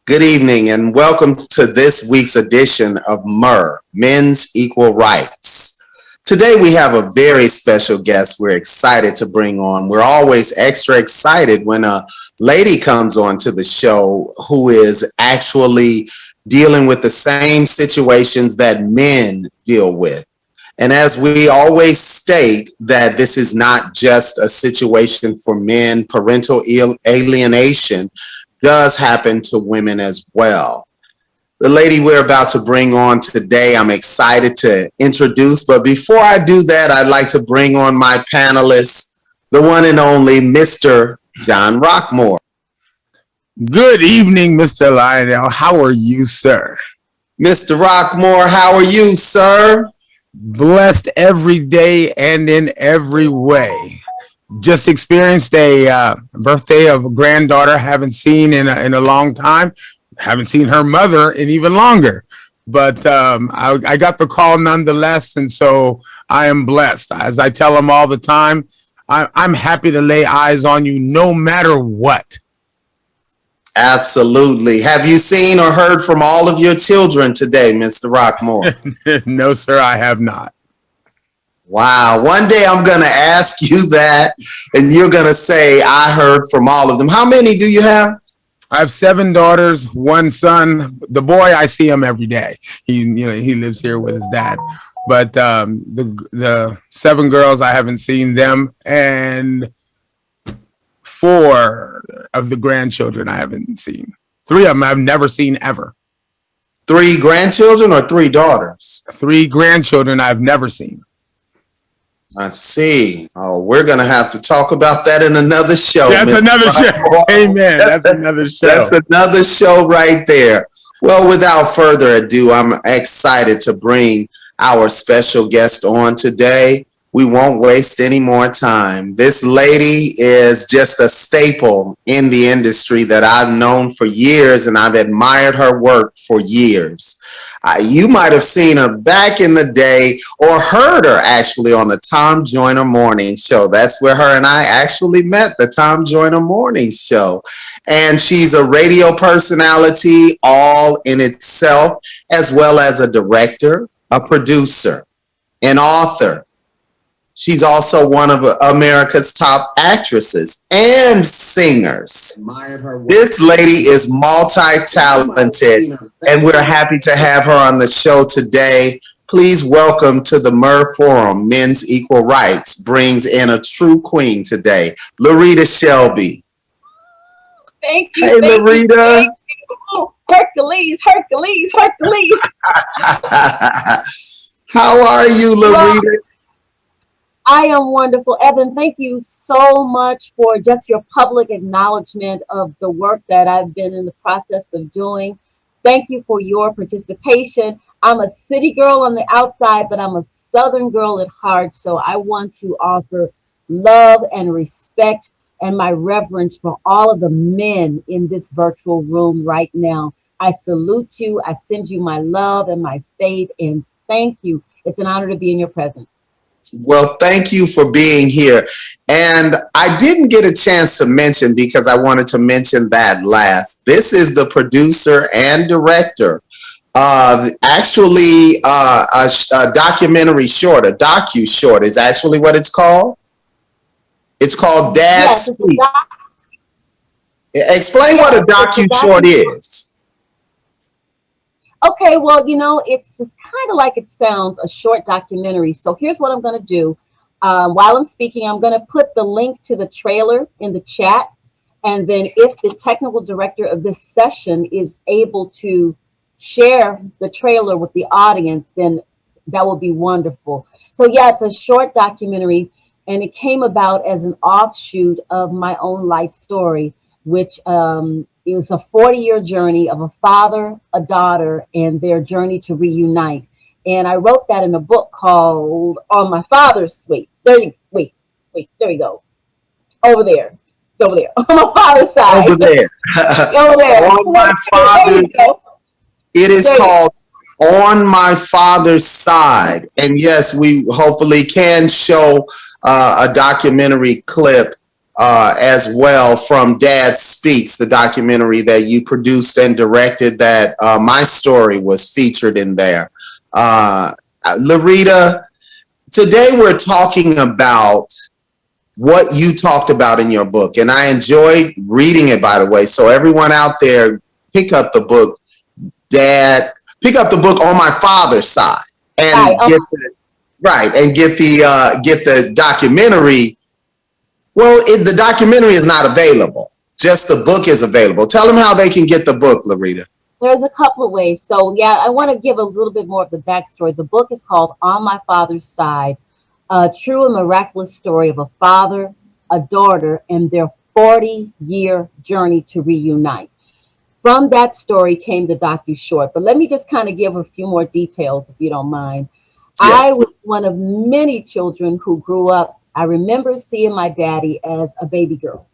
Good evening and welcome to this week's edition of M.E.R, Men's Equal Rights. Today we have a very special guest we're excited to bring on. We're always extra excited when a lady comes on to the show who is actually dealing with the same situations that men deal with. And as we always state that this is not just a situation for men, parental alienation does happen to women as well. The lady we're about to bring on today, I'm excited to introduce, but before I do that, I'd like to bring on my panelists, the one and only Mr. John Rockmore. Good evening, Mr. Lionel. How are you, sir? Mr. Rockmore, how are you, sir? Blessed every day and in every way. Just experienced a birthday of a granddaughter haven't seen in a long time. Haven't seen her mother in even longer. But I got the call nonetheless, and so I am blessed. As I tell them all the time, I'm happy to lay eyes on you no matter what. Absolutely. Have you seen or heard from all of your children today, Mr. Rockmore? No, sir, I have not. Wow. One day I'm going to ask you that, and you're going to say, I heard from all of them. How many do you have? I have 7 daughters, 1 son. The boy, I see him every day. He lives here with his dad. But the 7 girls, I haven't seen them. And 4 of the grandchildren I haven't seen. 3 of them I've never seen ever. 3 grandchildren or 3 daughters? 3 grandchildren I've never seen. I see. Oh, we're going to have to talk about that in another show. That's Mr. another show. Amen. That's another show. That's another show right there. Well, without further ado, I'm excited to bring our special guest on today. We won't waste any more time. This lady is just a staple in the industry that I've known for years, and I've admired her work for years. You might have seen her back in the day or heard her actually on the Tom Joyner Morning Show. That's where her and I actually met, the Tom Joyner Morning Show. And she's a radio personality all in itself, as well as a director, a producer, an author. She's also one of America's top actresses and singers. This lady is multi-talented, and we're happy to have her on the show today. Please welcome to the M.E.R Forum, Men's Equal Rights, brings in a true queen today, LaRita Shelby. Thank you. Hey, thank LaRita. You, thank you. Oh, Hercules, Hercules, Hercules. How are you, LaRita? Well, I am wonderful. Evan, thank you so much for just your public acknowledgement of the work that I've been in the process of doing. Thank you for your participation. I'm a city girl on the outside, but I'm a Southern girl at heart. So I want to offer love and respect and my reverence for all of the men in this virtual room right now. I salute you. I send you my love and my faith, and thank you. It's an honor to be in your presence. Well, thank you for being here. And I didn't get a chance to mention, because I wanted to mention that last. This is the producer and director of actually a documentary short, a docu-short is actually what it's called. It's called Dad Yes, Speak. Explain what a docu-short is. Okay, well, it's just kind of like it sounds, a short documentary. So here's what I'm going to do. While I'm speaking, I'm going to put the link to the trailer in the chat. And then if the technical director of this session is able to share the trailer with the audience, then that will be wonderful. So yeah, it's a short documentary, and it came about as an offshoot of my own life story, which it was a 40-year journey of a father, a daughter, and their journey to reunite. And I wrote that in a book called On My Father's Wait, there you go. Over there. On my father's side. Over there. Over there. On my father's, it is called On My Father's Side. And yes, we hopefully can show a documentary clip as well from Dad Speaks, the documentary that you produced and directed, that my story was featured in there. LaRita, today we're talking about what you talked about in your book, and I enjoyed reading it, by the way. So everyone out there, pick up the book, pick up the book On My Father's Side, and get the documentary. Well, the documentary is not available. Just the book is available. Tell them how they can get the book, LaRita. There's a couple of ways. So yeah, I want to give a little bit more of the backstory. The book is called On My Father's Side, a true and miraculous story of a father, a daughter, and their 40-year journey to reunite. From that story came the docu-short. But let me just kind of give a few more details, if you don't mind. Yes. I was one of many children who grew up. I remember seeing my daddy as a baby girl.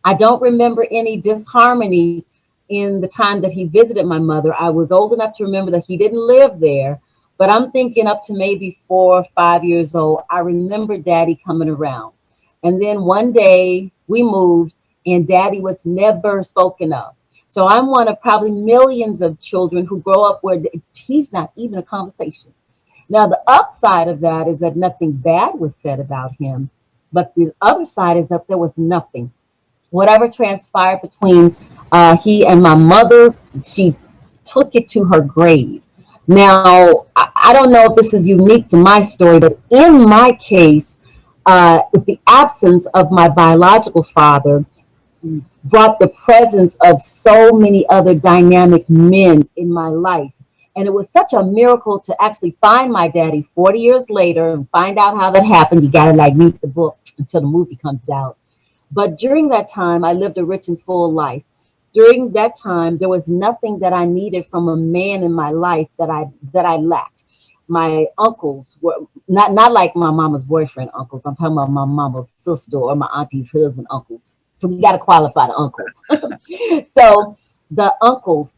I don't remember any disharmony in the time that he visited my mother. I was old enough to remember that he didn't live there, but I'm thinking up to maybe 4 or 5 years old, I remember daddy coming around. And then one day we moved and daddy was never spoken of. So I'm one of probably millions of children who grow up where he's not even a conversation. Now, the upside of that is that nothing bad was said about him, but the other side is that there was nothing. Whatever transpired between he and my mother, she took it to her grave. Now, I don't know if this is unique to my story, but in my case, with the absence of my biological father, brought the presence of so many other dynamic men in my life. And it was such a miracle to actually find my daddy 40 years later and find out how that happened. You got to read the book until the movie comes out. But during that time, I lived a rich and full life. During that time, there was nothing that I needed from a man in my life that I lacked. my uncles were not like my mama's boyfriend uncles. I'm talking about my mama's sister or my auntie's husband uncles. So we got to qualify the uncle. So the uncles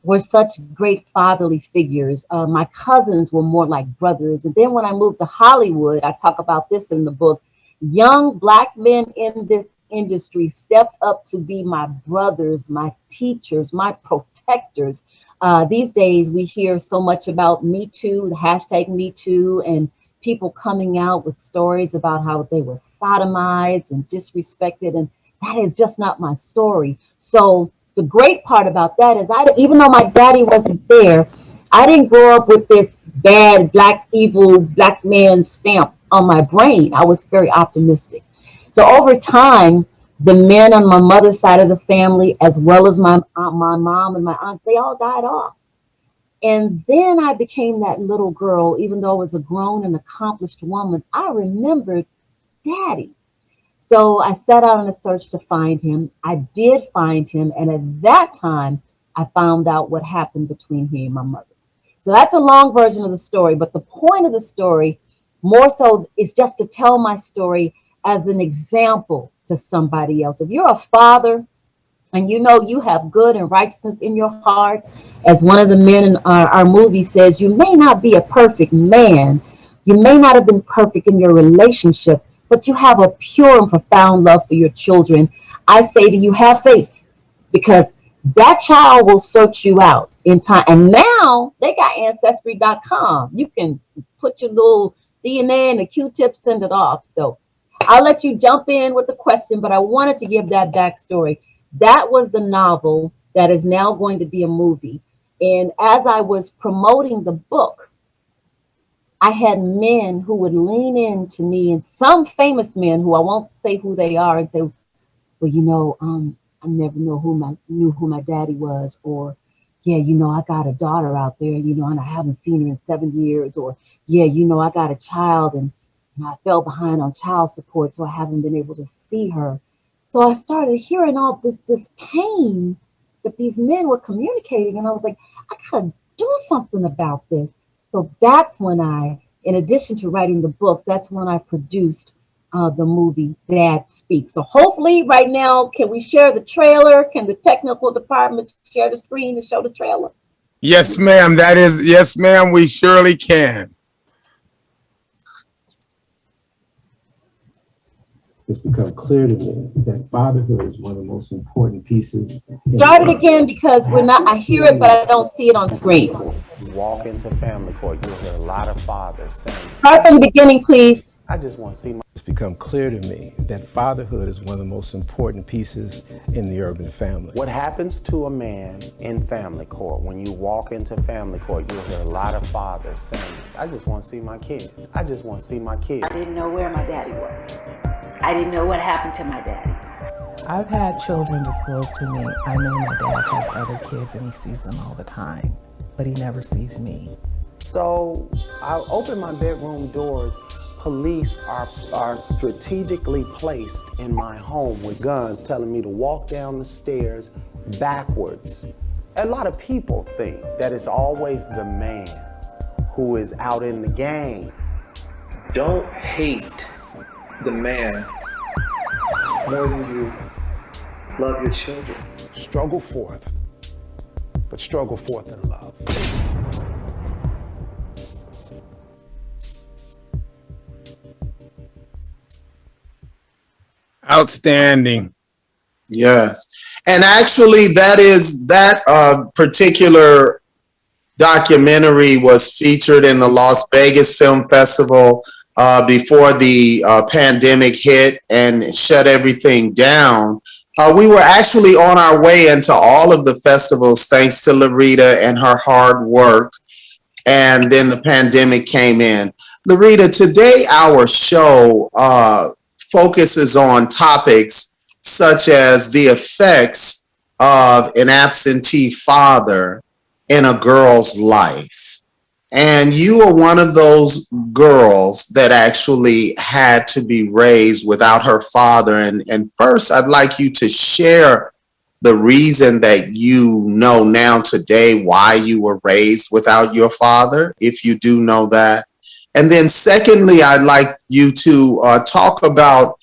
were such great fatherly figures. My cousins were more like brothers. And then when I moved to Hollywood, I talk about this in the book. Young Black men in this industry stepped up to be my brothers, my teachers, my protectors. These days, we hear so much about Me Too, the hashtag Me Too, and people coming out with stories about how they were sodomized and disrespected. And that is just not my story. So the great part about that is, even though my daddy wasn't there, I didn't grow up with this bad, black, evil, black man stamp on my brain. I was very optimistic. So over time, the men on my mother's side of the family, as well as my mom and my aunts, they all died off. And then I became that little girl, even though I was a grown and accomplished woman. I remembered daddy. So I set out on a search to find him. I did find him. And at that time, I found out what happened between he and my mother. So that's a long version of the story. But the point of the story, more so, is just to tell my story as an example to somebody else. If you're a father and you know you have good and righteousness in your heart, as one of the men in our movie says, you may not be a perfect man. You may not have been perfect in your relationship, but you have a pure and profound love for your children. I say to you, have faith, because that child will search you out in time. And now they got ancestry.com. You can put your little DNA and a Q-tip, send it off. So I'll let you jump in with the question, but I wanted to give that backstory. That was the novel that is now going to be a movie. And as I was promoting the book, I had men who would lean in to me, and some famous men who I won't say who they are, and say, well, I never knew who my daddy was, or yeah, I got a daughter out there, and I haven't seen her in 7 years, or yeah, I got a child and I fell behind on child support, so I haven't been able to see her. So I started hearing all this pain that these men were communicating, and I was like, I gotta do something about this. So that's when in addition to writing the book, that's when I produced the movie Dad Speaks. So hopefully right now, can we share the trailer? Can the technical department share the screen and show the trailer? Yes, ma'am. Yes, ma'am. We surely can. It's become clear to me that fatherhood is one of the most important pieces. Start it again, because I hear it, but I don't see it on screen. Walk into family court, you'll hear a lot of fathers saying, Start from the beginning, please. I just want to see my. It's become clear to me that fatherhood is one of the most important pieces in the urban family. What happens to a man in family court? When you walk into family court, you'll hear a lot of fathers saying, I just want to see my kids. I just want to see my kids. I didn't know where my daddy was. I didn't know what happened to my daddy. I've had children disclose to me, I know my dad has other kids and he sees them all the time, but he never sees me. So I open my bedroom doors. Police are strategically placed in my home with guns telling me to walk down the stairs backwards. A lot of people think that it's always the man who is out in the game. Don't hate the man more than you love your children. Struggle forth, but struggle forth in love. Outstanding. Yes. And actually, that particular documentary was featured in the Las Vegas Film Festival before the pandemic hit and shut everything down. We were actually on our way into all of the festivals thanks to LaRita and her hard work. And then the pandemic came in. LaRita, today our show focuses on topics such as the effects of an absentee father in a girl's life. And you are one of those girls that actually had to be raised without her father. And first, I'd like you to share the reason that you know now today why you were raised without your father, if you do know that? And then secondly, I'd like you to talk about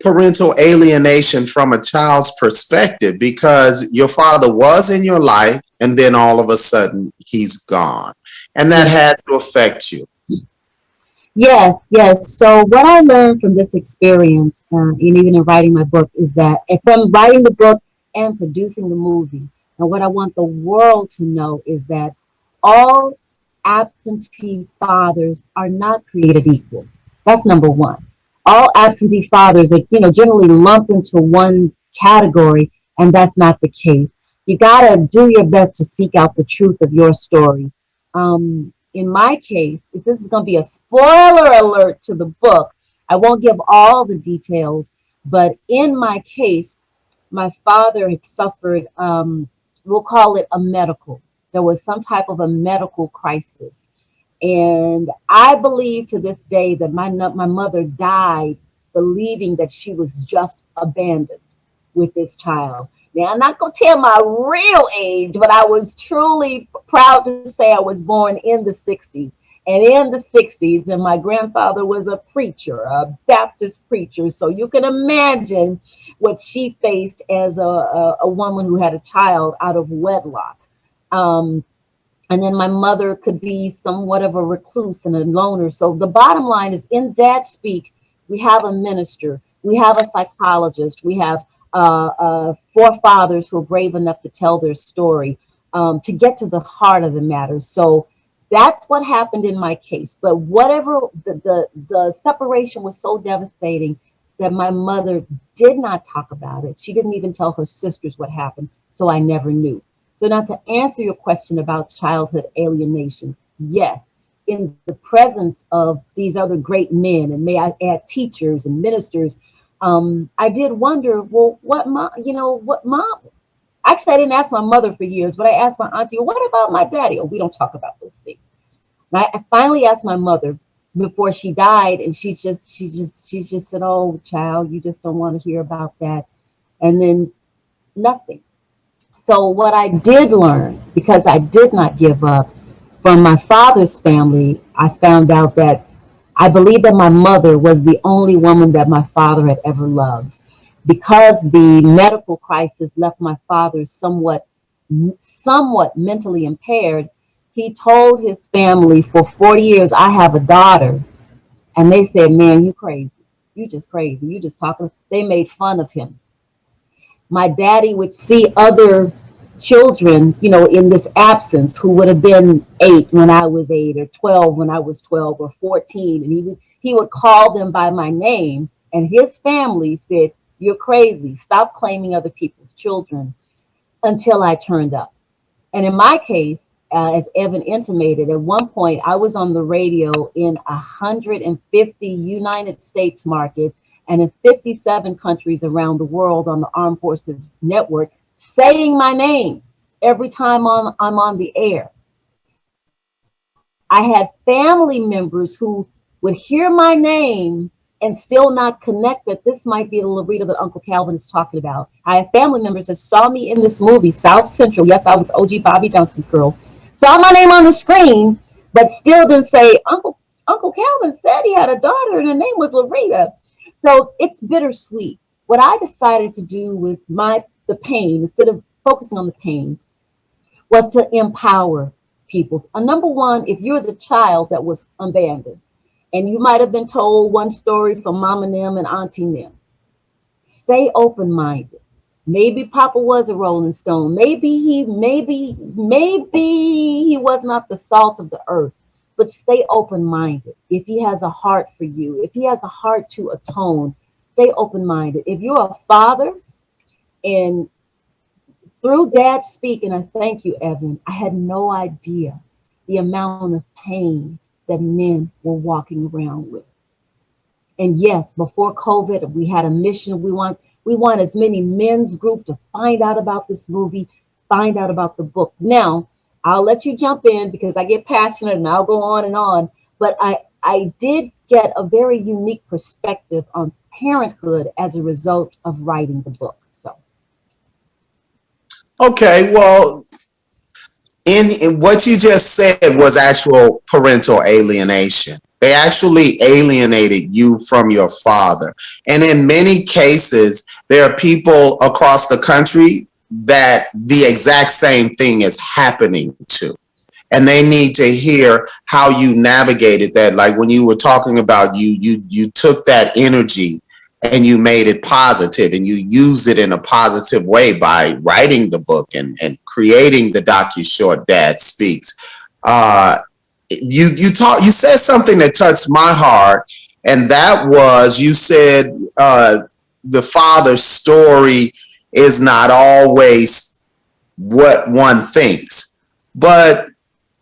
parental alienation from a child's perspective, because your father was in your life and then all of a sudden he's gone. And that Yes. had to affect you. Yes, yes. So what I learned from this experience, and even in writing my book, is that if I'm writing the book and producing the movie, and what I want the world to know is that all absentee fathers are not created equal. That's number one. All absentee fathers are, generally lumped into one category, and that's not the case. You gotta do your best to seek out the truth of your story. In my case, if this is going to be a spoiler alert to the book, I won't give all the details, but in my case, my father had suffered, we'll call it a medical. There was some type of a medical crisis. And I believe to this day that my mother died believing that she was just abandoned with this child. Now, I'm not going to tell my real age, but I was truly proud to say I was born in the 60s. And in the 60s, and my grandfather was a preacher, a Baptist preacher. So you can imagine what she faced as a woman who had a child out of wedlock. Um, and then my mother could be somewhat of a recluse and a loner. So the bottom line is, in dad speak, we have a minister, we have a psychologist, we have forefathers who are brave enough to tell their story, to get to the heart of the matter. So that's what happened in my case. But whatever, the separation was so devastating that my mother did not talk about it. She didn't even tell her sisters what happened. So I never knew. So now, to answer your question about childhood alienation, yes, in the presence of these other great men, and may I add teachers and ministers, I did wonder, well, what mom? Actually, I didn't ask my mother for years, but I asked my auntie, well, what about my daddy? Oh, we don't talk about those things. And I finally asked my mother before she died, and she just said, oh, child, you just don't want to hear about that. And then nothing. So what I did learn, because I did not give up, from my father's family, I found out that I believe that my mother was the only woman that my father had ever loved. Because the medical crisis left my father somewhat mentally impaired, he told his family for 40 years, I have a daughter. And they said, man, you crazy. You just crazy. You just talking. They made fun of him. My daddy would see other children, in this absence, who would have been 8 when I was 8, or 12 when I was 12, or 14, and he would call them by my name, and his family said, "You're crazy. Stop claiming other people's children," until I turned up. And in my case, as Evan intimated, at one point I was on the radio in 150 United States markets and in 57 countries around the world on the Armed Forces Network, saying my name every time I'm on the air. I had family members who would hear my name and still not connect that this might be the LaRita that Uncle Calvin is talking about. I had family members that saw me in this movie, South Central. Yes, I was OG Bobby Johnson's girl. Saw my name on the screen, but still didn't say, Uncle Calvin said he had a daughter and her name was LaRita. So it's bittersweet. What I decided to do with the pain, instead of focusing on the pain, was to empower people. Number one, if you're the child that was abandoned, and you might have been told one story from mom and them and auntie and them, stay open-minded. Maybe Papa was a Rolling Stone. Maybe he was not the salt of the earth. But stay open-minded. If he has a heart for you, if he has a heart to atone, stay open-minded. If you're a father, and through Dad Speak, and I thank you, Evan, I had no idea the amount of pain that men were walking around with. And yes, before COVID, we had a mission. We want as many men's group to find out about this movie, find out about the book. Now, I'll let you jump in because I get passionate and I'll go on and on. But I did get a very unique perspective on parenthood as a result of writing the book. So Okay, well, in what you just said was actual parental alienation. They actually alienated you from your father. And in many cases, there are people across the country that the exact same thing is happening to. And they need to hear how you navigated that. Like when you were talking about you took that energy and you made it positive and you use it in a positive way by writing the book and creating the docu-short Dad Speaks. Uh, you said something that touched my heart, and that was you said the father's story is not always what one thinks, but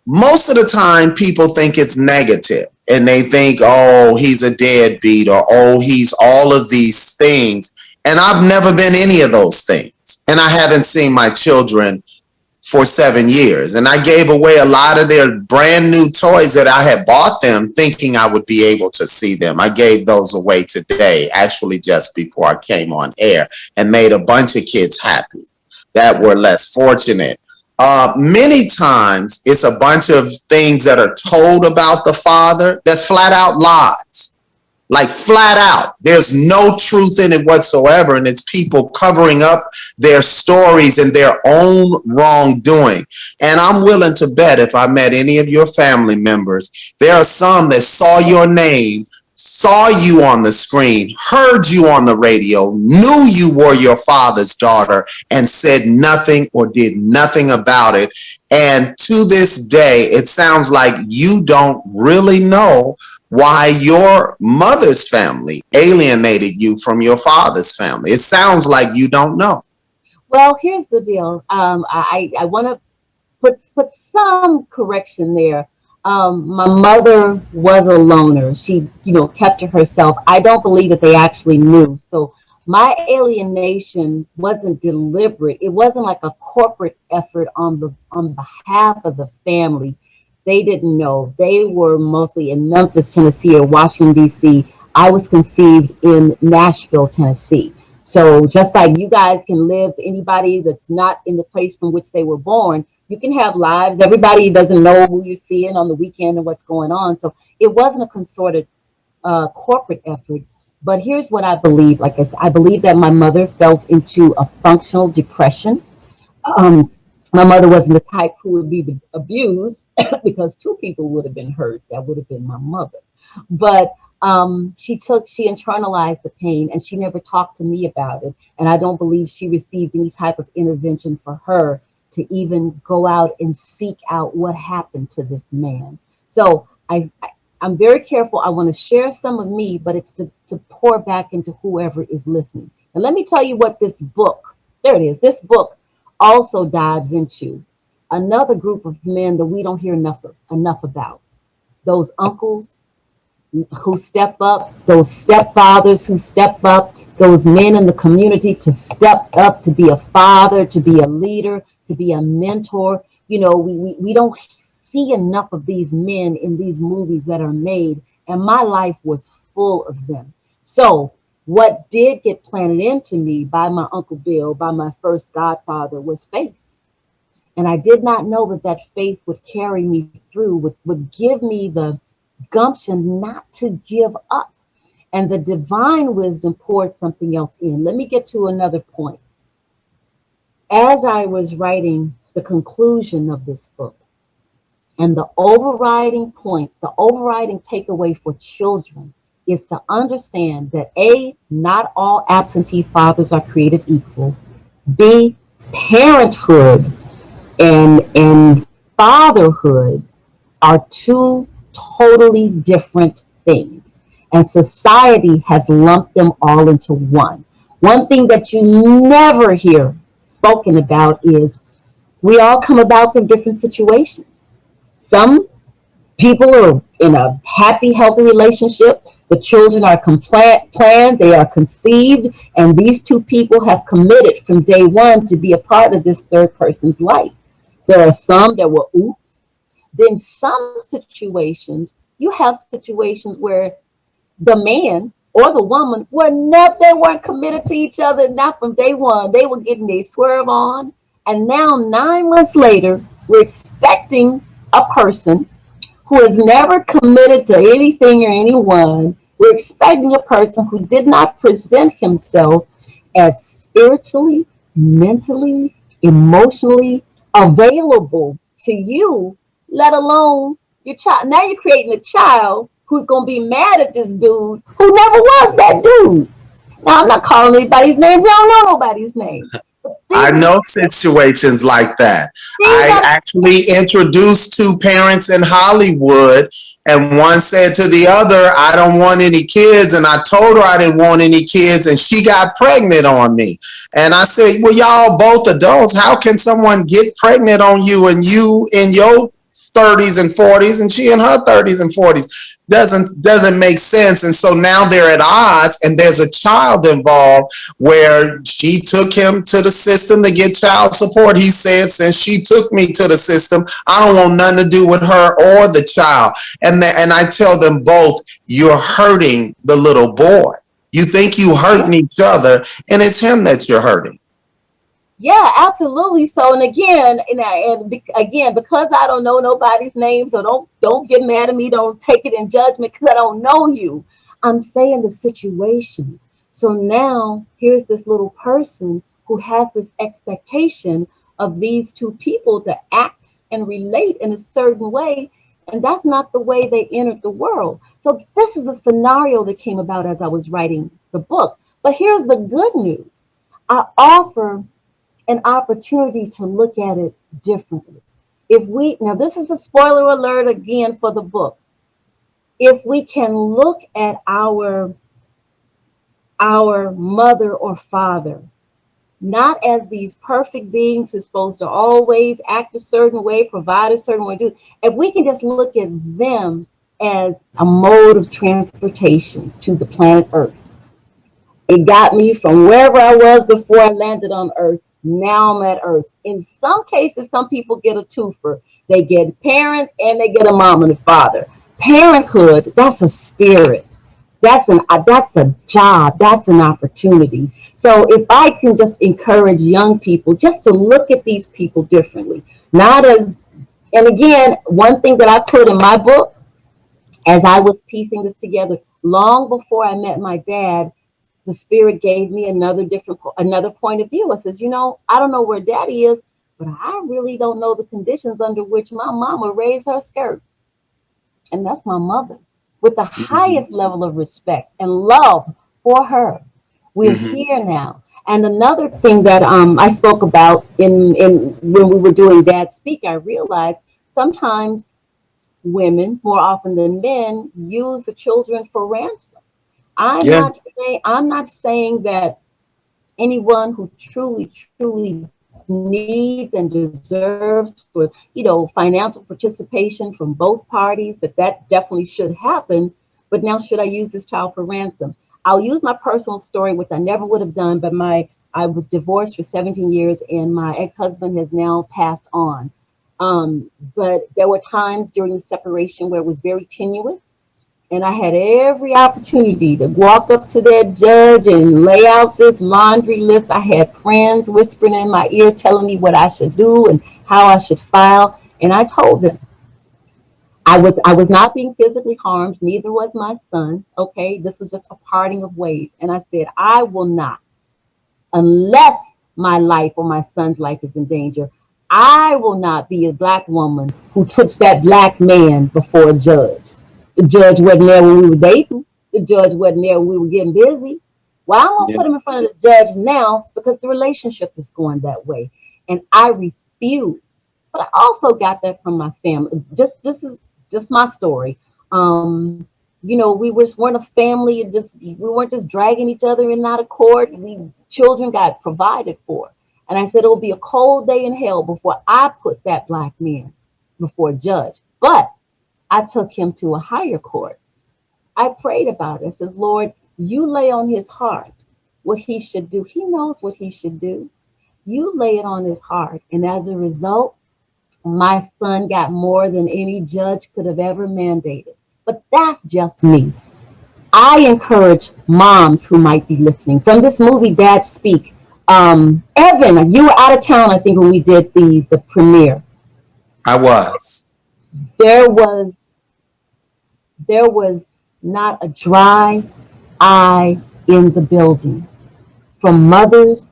most of the time people think it's negative and they think, oh, he's a deadbeat or oh, he's all of these things. And I've never been any of those things. And I haven't seen my children for 7 years. And I gave away a lot of their brand new toys that I had bought them thinking I would be able to see them. I gave those away today, actually just before I came on air, and made a bunch of kids happy that were less fortunate. Many times it's a bunch of things that are told about the father that's flat out lies. Like flat out, there's no truth in it whatsoever, and it's people covering up their stories and their own wrongdoing. And I'm willing to bet if I met any of your family members, there are some that saw your name, saw you on the screen, heard you on the radio, knew you were your father's daughter, and said nothing or did nothing about it. And to this day, it sounds like you don't really know why your mother's family alienated you from your father's family. It sounds like you don't know. Well, here's the deal. I want to put some correction there. My mother was a loner. She, kept to herself. I don't believe that they actually knew. So my alienation wasn't deliberate. It wasn't like a corporate effort on behalf of the family. They didn't know. They were mostly in Memphis, Tennessee, or Washington, D.C. I was conceived in Nashville, Tennessee. So just like you guys can live, anybody that's not in the place from which they were born, you can have lives. Everybody doesn't know who you're seeing on the weekend and what's going on. So it wasn't a concerted corporate effort. But here's what I believe. Like I believe that my mother felt into a functional depression. Um, my mother wasn't the type who would be abused because two people would have been hurt. That would have been my mother. But she internalized the pain and she never talked to me about it. And I don't believe she received any type of intervention for her to even go out and seek out what happened to this man. So I'm very careful. I want to share some of me, but it's to pour back into whoever is listening. And let me tell you what this book, there it is, this book also dives into another group of men that we don't hear enough about. Those uncles who step up, those stepfathers who step up, those men in the community to step up, to be a father, to be a leader, to be a mentor. We don't see enough of these men in these movies that are made, and my life was full of them. So what did get planted into me by my Uncle Bill, by my first godfather, was faith. And I did not know that faith would carry me through, would give me the gumption not to give up. And the divine wisdom poured something else in. Let me get to another point. As I was writing the conclusion of this book, and the overriding point, the overriding takeaway for children is to understand that A, not all absentee fathers are created equal. B, parenthood and fatherhood are two totally different things. And society has lumped them all into one. One thing that you never hear spoken about is we all come about from different situations. Some people are in a happy, healthy relationship. The children are planned, they are conceived, and these two people have committed from day one to be a part of this third person's life. There are some that were oops. Then some situations, you have situations where the man or the woman they weren't committed to each other, not from day one. They were getting their swerve on And now 9 months later, we're expecting a person who has never committed to anything or anyone. We're expecting a person who did not present himself as spiritually, mentally, emotionally available to you, let alone your child. Now you're creating a child who's going to be mad at this dude who never was that dude. Now, I'm not calling anybody's names. I don't know nobody's name. But I know situations like that. these I are actually introduced two parents in Hollywood, and one said to the other, I don't want any kids. And I told her I didn't want any kids, and she got pregnant on me. And I said, well, y'all both adults. How can someone get pregnant on you and you in your 30s and 40s and she in her 30s and 40s? Doesn't make sense. And so now they're at odds, and there's a child involved where she took him to the system to get child support. He said, since she took me to the system, I don't want nothing to do with her or the child. And I tell them both, you're hurting the little boy. You think you hurting each other, and it's him that you're hurting. Yeah, absolutely. So, and again, again, because I don't know nobody's name, so don't get mad at me. Don't take it in judgment because I don't know you. I'm saying the situations. So now here's this little person who has this expectation of these two people to act and relate in a certain way, and that's not the way they entered the world. So this is a scenario that came about as I was writing the book. But here's the good news. I offer an opportunity to look at it differently. If we, now this is a spoiler alert again for the book. If we can look at our mother or father, not as these perfect beings who're supposed to always act a certain way, provide a certain way, if we can just look at them as a mode of transportation to the planet Earth. It got me from wherever I was before I landed on Earth. Now I'm at Earth. In some cases, some people get a twofer. They get parents and they get a mom and a father. Parenthood, that's a spirit. That's a job. That's an opportunity. So if I can just encourage young people just to look at these people differently, not as, and again, one thing that I put in my book as I was piecing this together, long before I met my dad, the spirit gave me another point of view. It says, I don't know where daddy is, but I really don't know the conditions under which my mama raised her skirt. And that's my mother, with the highest level of respect and love for her. We're here now. And another thing that I spoke about in when we were doing Dad Speak, I realized sometimes women, more often than men, use the children for ransom. Yeah. I'm not saying that anyone who truly needs and deserves for financial participation from both parties, that definitely should happen. But now, should I use this child for ransom? I'll use my personal story, which I never would have done, but I was divorced for 17 years and my ex-husband has now passed on. But there were times during the separation where it was very tenuous. And I had every opportunity to walk up to that judge and lay out this laundry list. I had friends whispering in my ear telling me what I should do and how I should file. And I told them I was not being physically harmed, neither was my son. Okay, this was just a parting of ways. And I said, I will not, unless my life or my son's life is in danger, I will not be a black woman who puts that black man before a judge. The judge wasn't there when we were dating. The judge wasn't there when we were getting busy. Well, I'm going to Yeah. put him in front of the judge now because the relationship is going that way. And I refuse. But I also got that from my family. This is just my story. We weren't a family. We weren't just dragging each other in and out of court. Children got provided for. And I said, it'll be a cold day in hell before I put that black man before a judge. But I took him to a higher court. I prayed about it. I says, Lord, you lay on his heart what he should do. He knows what he should do. You lay it on his heart. And as a result, my son got more than any judge could have ever mandated. But that's just me. I encourage moms who might be listening from this movie, Dad Speak. Evan, you were out of town, I think, when we did the premiere. I was. There was there was not a dry eye in the building from mothers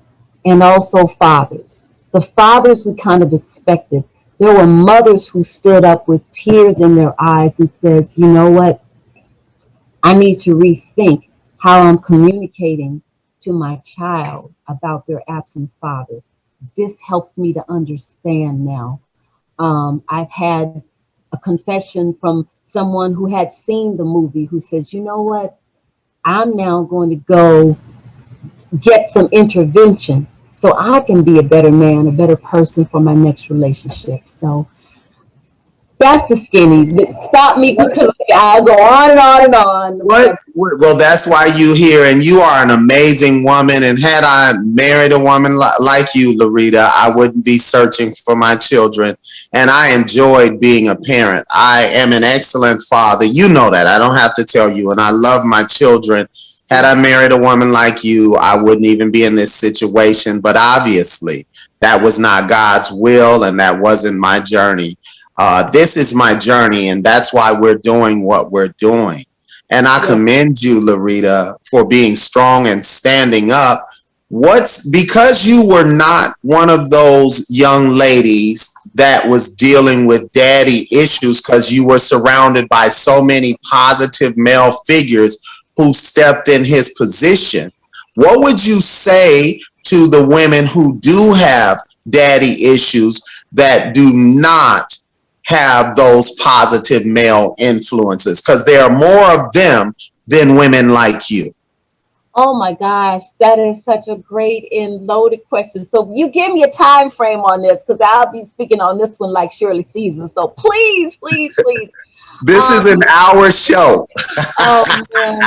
and also fathers. The fathers we kind of expected. There were mothers who stood up with tears in their eyes and says, you know what? I need to rethink how I'm communicating to my child about their absent father. This helps me to understand now. I've had a confession from someone who had seen the movie who says, you know what? I'm now going to go get some intervention so I can be a better man, a better person for my next relationship. So that's the skinny. Stop me because I go on and on and on. Well, that's why you here, and you are an amazing woman. And had I married a woman like you, LaRita, I wouldn't be searching for my children. And I enjoyed being a parent. I am an excellent father. You know that. I don't have to tell you. And I love my children. Had I married a woman like you, I wouldn't even be in this situation. But obviously, that was not God's will, and that wasn't my journey. This is my journey, and that's why we're doing what we're doing. And I commend you, LaRita, for being strong and standing up. What's because you were not one of those young ladies that was dealing with daddy issues because you were surrounded by so many positive male figures who stepped in his position. What would you say to the women who do have daddy issues that do not have those positive male influences? Because there are more of them than women like you. Oh my gosh, that is such a great and loaded question. So you give me a time frame on this because I'll be speaking on this one like Shirley Season. So please, please, please. This is an hour show. Oh man,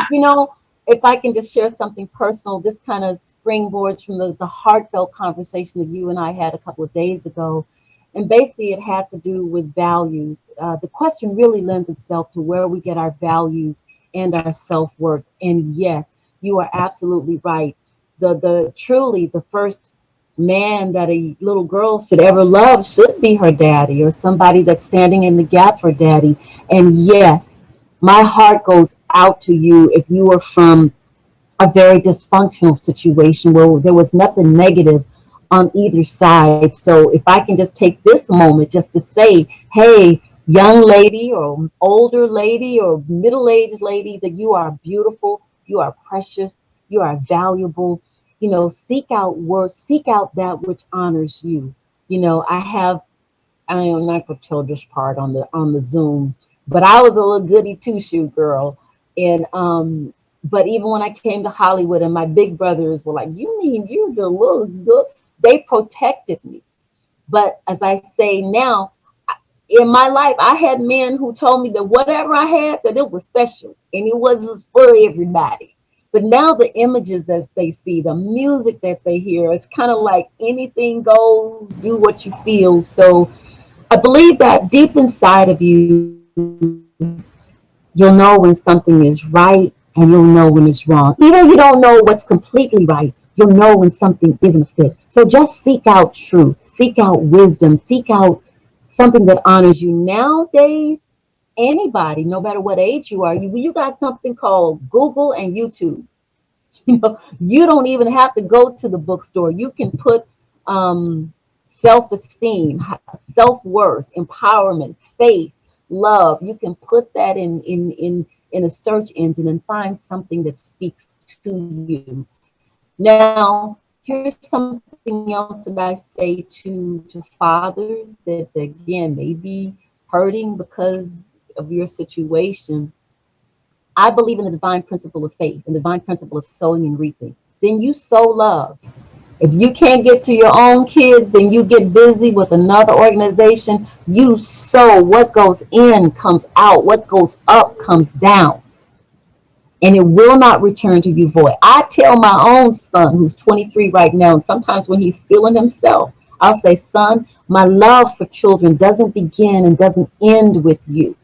if I can just share something personal, this kind of springboards from the heartfelt conversation that you and I had a couple of days ago. And basically, it had to do with values. The question really lends itself to where we get our values and our self-worth. And yes, you are absolutely right. The truly the first man that a little girl should ever love should be her daddy or somebody that's standing in the gap for daddy. And yes, my heart goes out to you if you are from a very dysfunctional situation where there was nothing negative on either side. So if I can just take this moment just to say, hey, young lady or older lady or middle-aged lady, that you are beautiful, you are precious, you are valuable. Seek out worth, seek out that which honors you. I am not the childish part on the Zoom, but I was a little goody two shoe girl, and but even when I came to Hollywood, and my big brothers were like, "You mean you the little good?" They protected me. But as I say now, in my life, I had men who told me that whatever I had, that it was special and it wasn't for everybody. But now the images that they see, the music that they hear, it's kind of like anything goes, do what you feel. So I believe that deep inside of you, you'll know when something is right and you'll know when it's wrong. Even if you don't know what's completely right, you'll know when something isn't a fit. So just seek out truth, seek out wisdom, seek out something that honors you. Nowadays, anybody, no matter what age you are, you got something called Google and YouTube. You don't even have to go to the bookstore. You can put self-esteem, self-worth, empowerment, faith, love. You can put that in a search engine and find something that speaks to you. Now, here's something else that I say to fathers that again may be hurting because of your situation. I believe in the divine principle of faith and the divine principle of sowing and reaping. Then you sow love. If you can't get to your own kids, then you get busy with another organization. You sow. What goes in comes out. What goes up comes down. And it will not return to you void. I tell my own son, who's 23 right now, and sometimes when he's feeling himself, I'll say, son, my love for children doesn't begin and doesn't end with you.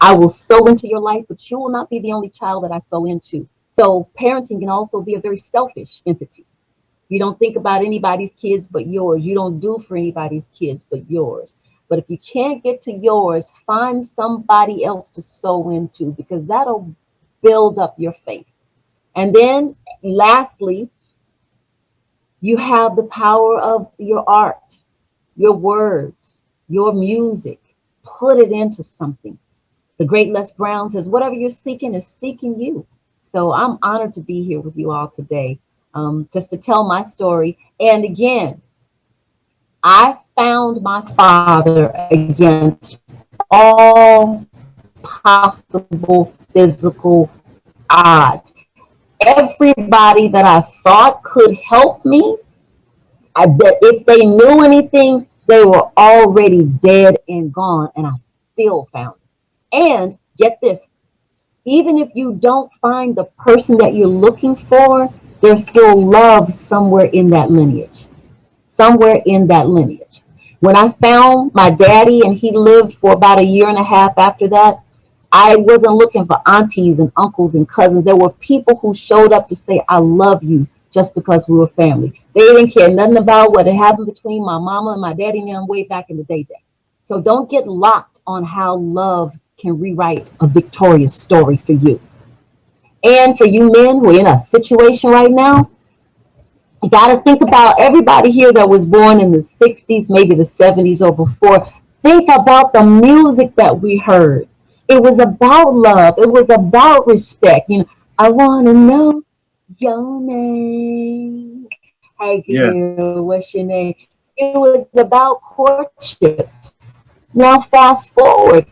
I will sow into your life, but you will not be the only child that I sow into. So parenting can also be a very selfish entity. You don't think about anybody's kids but yours. You don't do for anybody's kids but yours. But if you can't get to yours, find somebody else to sow into, because that'll build up your faith. And then lastly, you have the power of your art, your words, your music. Put it into something. The great Les Brown says, whatever you're seeking is seeking you. So I'm honored to be here with you all today, just to tell my story. And again, I found my father against all possible physical odds. Everybody that I thought could help me, that if they knew anything, they were already dead and gone, and I still found it. And get this, even if you don't find the person that you're looking for, there's still love somewhere in that lineage. Somewhere in that lineage. When I found my daddy, and he lived for about a year and a half after that, I wasn't looking for aunties and uncles and cousins. There were people who showed up to say, I love you, just because we were family. They didn't care nothing about what had happened between my mama and my daddy and them way back in the day. So don't get locked on how love can rewrite a victorious story for you. And for you men who are in a situation right now, you got to think about everybody here that was born in the 60s, maybe the 70s or before. Think about the music that we heard. It was about love. It was about respect. You know, I want to know your name. Hey, Yeah. girl, what's your name? It was about courtship. Now, fast forward.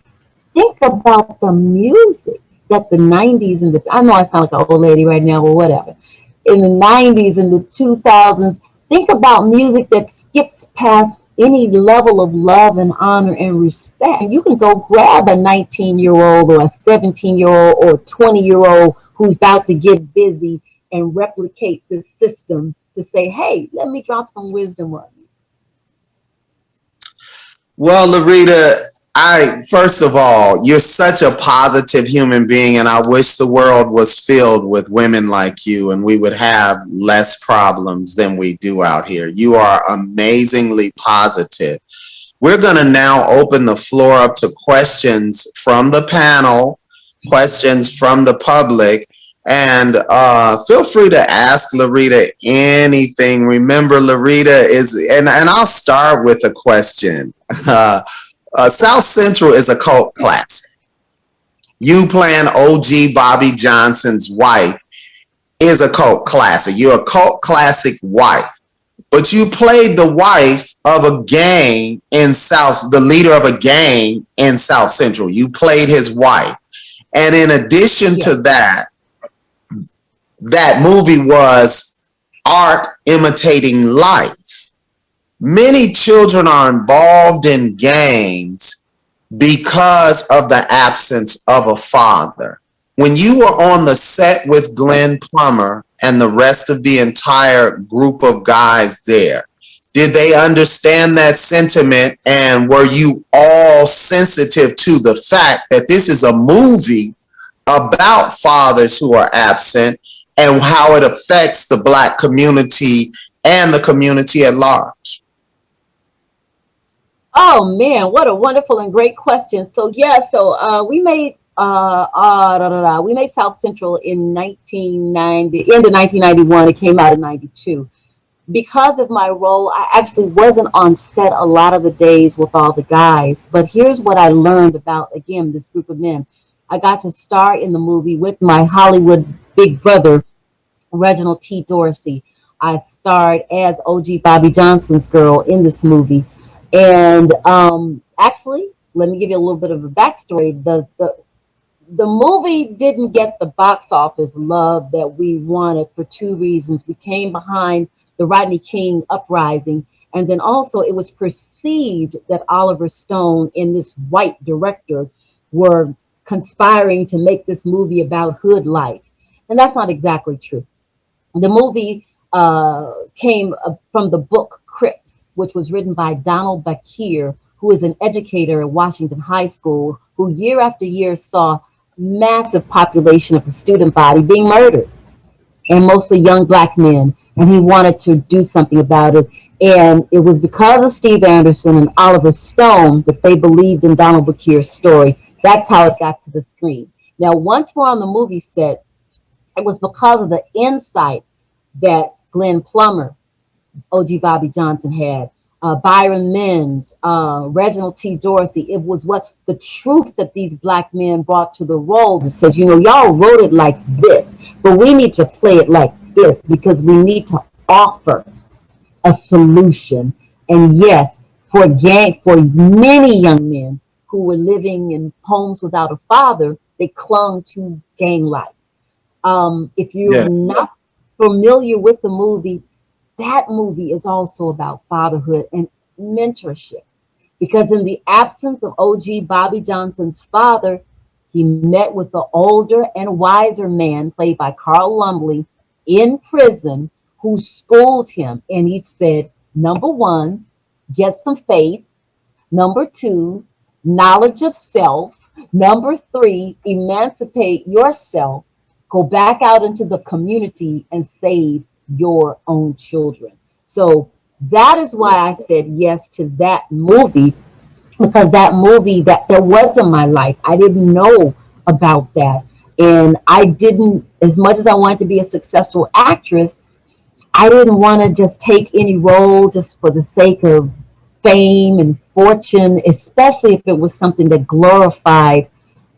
Think about the music that the 90s and I know I sound like an old lady right now, but whatever. In the 90s and the 2000s, think about music that skips past any level of love and honor and respect. You can go grab a 19-year-old or a 17-year-old or a 20-year-old who's about to get busy and replicate the system to say, hey, let me drop some wisdom on you. Well, LaRita, first of all, you're such a positive human being, and I wish the world was filled with women like you, and we would have less problems than we do out here. You are amazingly positive. We're going to now open the floor up to questions from the panel, questions from the public, and feel free to ask LaRita anything. Remember, LaRita is, and I'll start with a question. South Central is a cult classic. You playing OG Bobby Johnson's wife is a cult classic. You're a cult classic wife. But you played the wife of a gang in the leader of a gang in South Central. You played his wife. And in addition to that, that movie was art imitating life. Many children are involved in gangs because of the absence of a father. When you were on the set with Glenn Plummer and the rest of the entire group of guys there, did they understand that sentiment, and were you all sensitive to the fact that this is a movie about fathers who are absent and how it affects the Black community and the community at large? Oh man, what a wonderful and great question. So we made we made South Central in 1990, end of 1991. It came out in 92. Because of my role, I actually wasn't on set a lot of the days with all the guys. But here's what I learned about, again, this group of men. I got to star in the movie with my Hollywood big brother, Reginald T. Dorsey. I starred as OG Bobby Johnson's girl in this movie. And actually, let me give you a little bit of a backstory. The movie didn't get the box office love that we wanted for two reasons. We came behind the Rodney King uprising, and then also it was perceived that Oliver Stone and this white director were conspiring to make this movie about hood life. And that's not exactly true. The movie came from the book Crips, which was written by Donald Bakir, who is an educator at Washington High School, who year after year saw massive population of the student body being murdered, and mostly young Black men. and he wanted to do something about it. And it was because of Steve Anderson and Oliver Stone that they believed in Donald Bakir's story. That's how it got to the screen. Now, once we're on the movie set, it was because of the insight that Glenn Plummer, O.G. Bobby Johnson had, Byron Menz, Reginald T. Dorsey. It was what the truth that these black men brought to the role that says, you know, y'all wrote it like this, but we need to play it like this because we need to offer a solution. And yes, for many young men who were living in homes without a father, they clung to gang life. If you're Yeah. not familiar with the movie, that movie is also about fatherhood and mentorship. Because in the absence of O.G. Bobby Johnson's father, he met with the older and wiser man, played by Carl Lumbly, in prison, who schooled him. And he said, number one, get some faith. Number two, knowledge of self. Number three, emancipate yourself. Go back out into the community and save your own children. So that is why I said yes to that movie, because that movie that was in my life. I didn't know about that. And I didn't, as much as I wanted to be a successful actress, I didn't want to just take any role just for the sake of fame and fortune, especially if it was something that glorified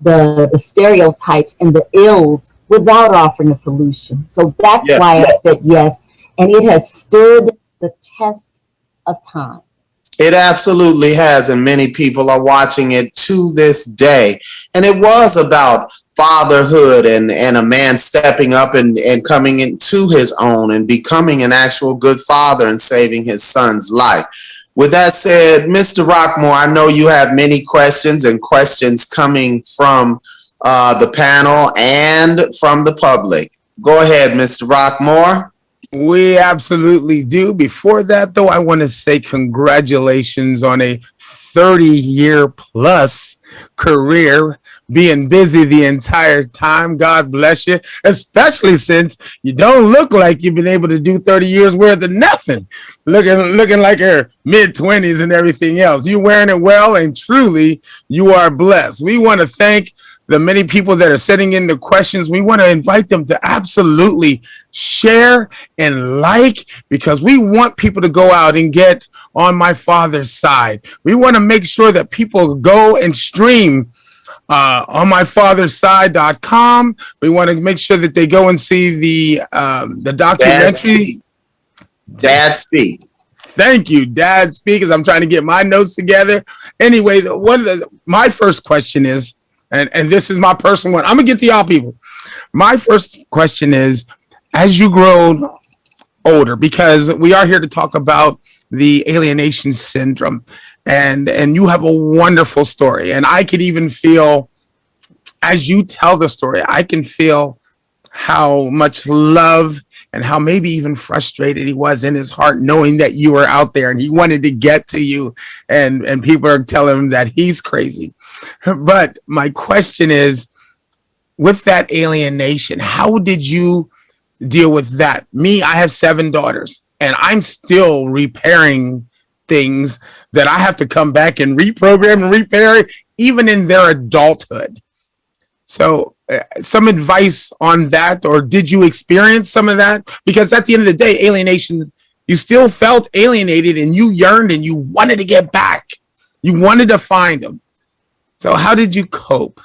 the stereotypes and the ills without offering a solution. So that's Yeah. why I said yes. And it has stood the test of time. It absolutely has, and many people are watching it to this day. And it was about fatherhood and a man stepping up and coming into his own and becoming an actual good father and saving his son's life. With that said, Mr. Rockmore, I know you have many questions and questions coming from the panel and from the public. Go ahead, Mr. Rockmore. We absolutely do. Before that, though, I want to say congratulations on a 30-year plus career, being busy the entire time. God bless you, especially since you don't look like you've been able to do 30 years worth of nothing. Looking like your mid-20s and everything else. You wearing it well, and truly, you are blessed. We want to thank the many people that are sending in the questions. We want to invite them to absolutely share and like, because we want people to go out and get On My Father's Side. We want to make sure that people go and stream onmyfathersside.com. We want to make sure that they go and see the documentary. Dad speak. Thank you, Dad Speak, as I'm trying to get my notes together. Anyway, my first question is, and this is my personal one. I'm gonna get to y'all people. My first question is, as you grow older, because we are here to talk about the alienation syndrome, and you have a wonderful story, and I could even feel, as you tell the story, I can feel how much love and how maybe even frustrated he was in his heart, knowing that you were out there and he wanted to get to you, and people are telling him that he's crazy. But my question is, with that alienation, how did you deal with that? Me, I have 7 daughters, and I'm still repairing things that I have to come back and reprogram and repair, even in their adulthood. So some advice on that, or did you experience some of that? Because at the end of the day, alienation, you still felt alienated and you yearned and you wanted to get back. You wanted to find them. So how did you cope?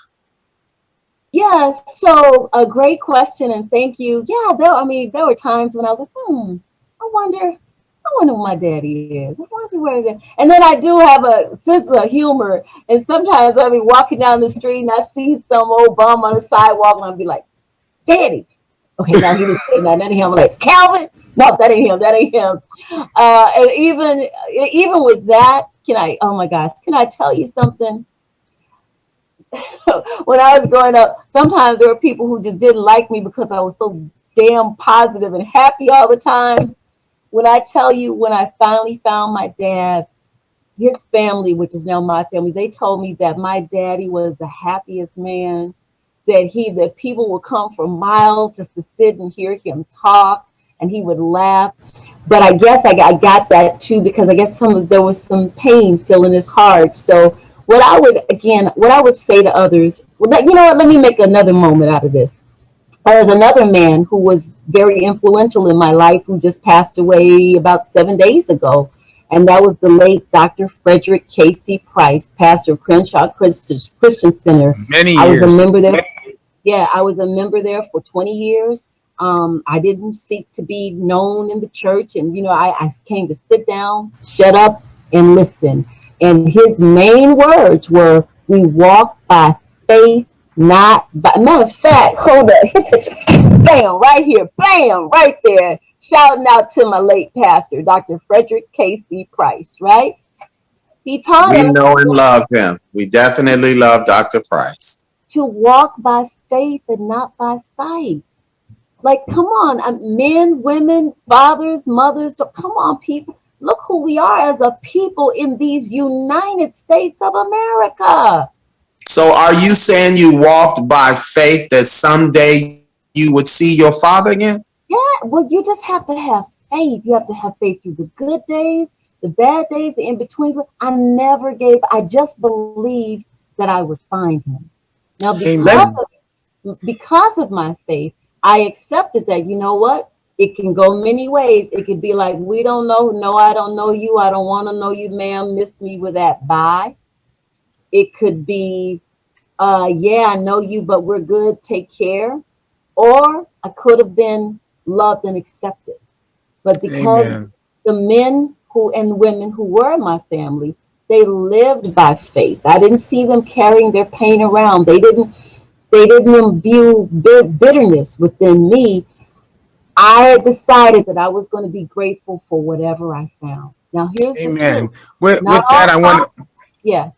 Yeah, so a great question, and thank you. Yeah, there were times when I was like, I wonder what my daddy is. I wonder where that. And then I do have a sense of humor, and sometimes I'll be walking down the street and I see some old bum on the sidewalk, and I'll be like, Daddy. Okay, now he didn't say that ain't him. I'm like, Calvin? No, that ain't him. That ain't him. And even with that, oh my gosh, can I tell you something? When I was growing up, sometimes there were people who just didn't like me because I was so damn positive and happy all the time. When I tell you, when I finally found my dad, his family, which is now my family, they told me that my daddy was the happiest man, that people would come for miles just to sit and hear him talk. and he would laugh. But I guess I got that too because I guess there was some pain still in his heart. So what I would say to others, well, you know what? Let me make another moment out of this. There's another man who was very influential in my life who just passed away about 7 days ago. And that was the late Dr. Frederick Casey Price, pastor of Crenshaw Christian Center. Many I was a years. member there. Yeah, I was a member there for 20 years. I didn't seek to be known in the church. And, I came to sit down, shut up, and listen. And his main words were, we walk by faith, not by. Matter of fact, hold up. Bam, right here. Bam, right there. Shouting out to my late pastor, Dr. Frederick Casey Price, right? He taught We us know and love him. We definitely love Dr. Price. to walk by faith and not by sight. Like, come on, men, women, fathers, mothers, come on, people. Look who we are as a people in these United States of America. So are you saying you walked by faith that someday you would see your father again? Yeah, well, you just have to have faith. You have to have faith through the good days, the bad days, the in between. I just believed that I would find him. Now, because of my faith, I accepted that, you know what? It can go many ways. It could be like, we don't know. No, I don't know you. I don't want to know you, ma'am. Miss me with that. Bye. It could be, yeah, I know you, but we're good. Take care. Or I could have been loved and accepted. But because Amen. the men and women who were in my family, they lived by faith. I didn't see them carrying their pain around. They didn't imbue bitterness within me. I decided that I was going to be grateful for whatever I found. Now here's Amen. the truth. With Not that, all yeah.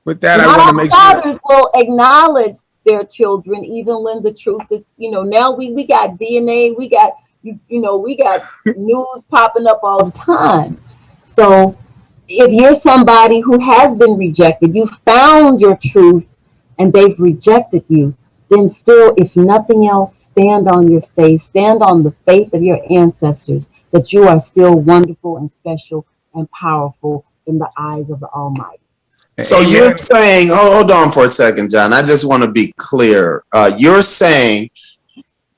With that, I Not want to all make sure. fathers will acknowledge their children, even when the truth is, now we got DNA, we got, we got news popping up all the time. So if you're somebody who has been rejected, you found your truth and they've rejected you, then still, if nothing else, stand on your faith, stand on the faith of your ancestors, that you are still wonderful and special and powerful in the eyes of the Almighty. So you're saying, hold on for a second, John. I just want to be clear. You're saying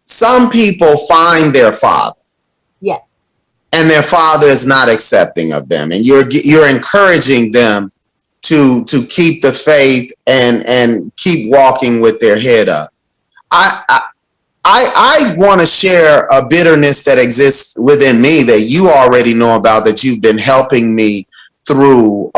some people find their father. Yes. And their father is not accepting of them. And you're encouraging them to keep the faith and keep walking with their head up. I want to share a bitterness that exists within me that you already know about, that you've been helping me through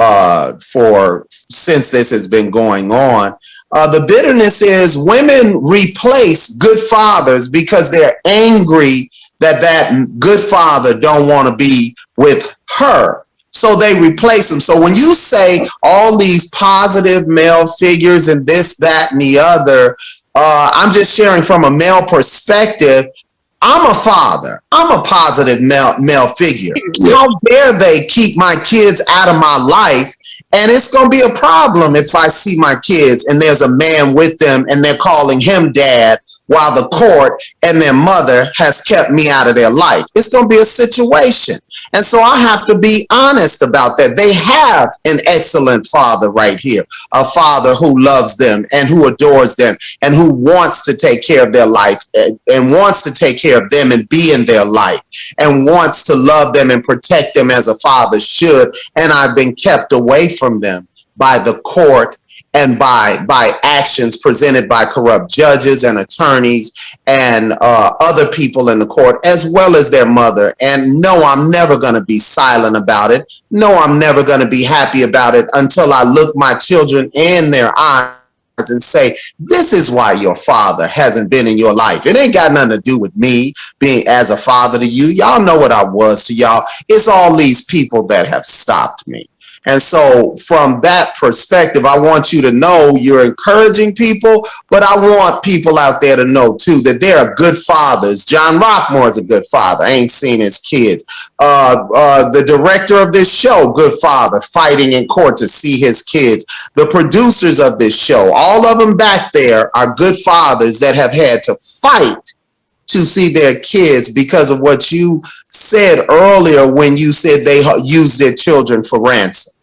since this has been going on. The bitterness is women replace good fathers because they're angry that good father don't want to be with her. So they replace them. So when you say all these positive male figures and this, that, and the other, I'm just sharing from a male perspective. I'm a father. I'm a positive male figure. How dare they keep my kids out of my life? And it's going to be a problem if I see my kids and there's a man with them and they're calling him dad while the court and their mother has kept me out of their life. It's going to be a situation. And so I have to be honest about that. They have an excellent father right here, a father who loves them and who adores them and who wants to take care of their life and wants to take care of them and be in their life and wants to love them and protect them as a father should. And I've been kept away from them by the court and by actions presented by corrupt judges and attorneys and other people in the court, as well as their mother. And no, I'm never going to be silent about it. No, I'm never going to be happy about it until I look my children in their eyes and say, this is why your father hasn't been in your life. It ain't got nothing to do with me being as a father to you. Y'all know what I was to y'all. It's all these people that have stopped me. And so from that perspective, I want you to know you're encouraging people, but I want people out there to know too that there are good fathers. John Rockmore is a good father. I ain't seen his kids. The director of this show, good father, fighting in court to see his kids. The producers of this show, all of them back there are good fathers that have had to fight to see their kids because of what you said earlier when you said they use their children for ransom.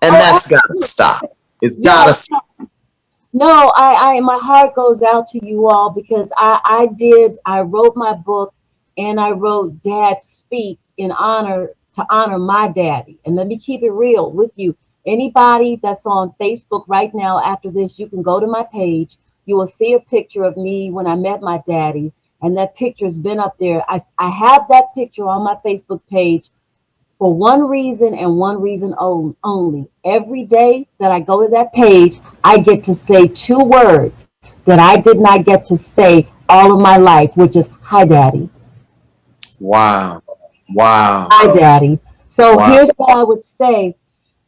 And Oh, that's got to stop. It's got to yes. stop. No, my heart goes out to you all because I wrote my book and I wrote Dad Speak to honor my daddy. And let me keep it real with you. Anybody that's on Facebook right now after this, you can go to my page. You will see a picture of me when I met my daddy. And that picture's been up there. I have that picture on my Facebook page for one reason and one reason only. Every day that I go to that page, I get to say two words that I did not get to say all of my life, which is hi, daddy. Wow. Wow. Hi, daddy. So Wow. here's what I would say.